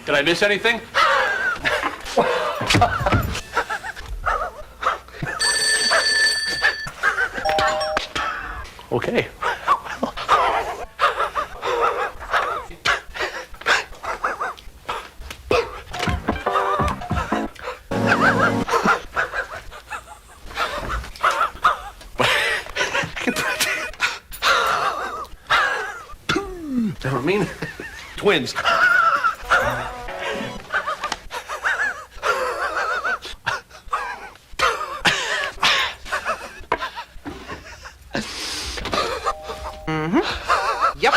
Did I miss anything? Okay. Never mean twins. Yep.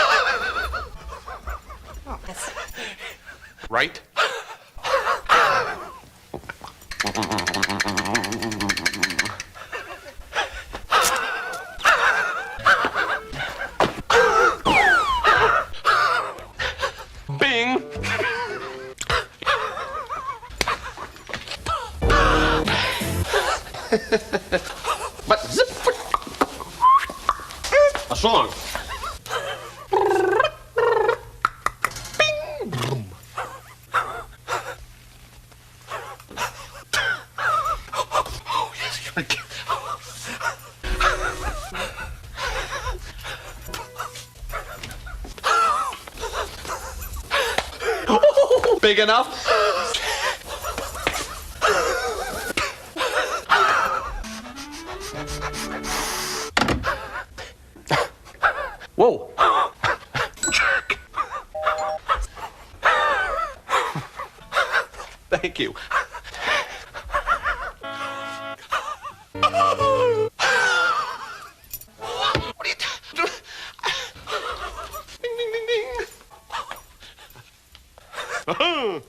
Right? Bing! But zip. A song. Big enough? Whoa. Thank you. What are you doing? Ding, ding, ding, ding. Oh.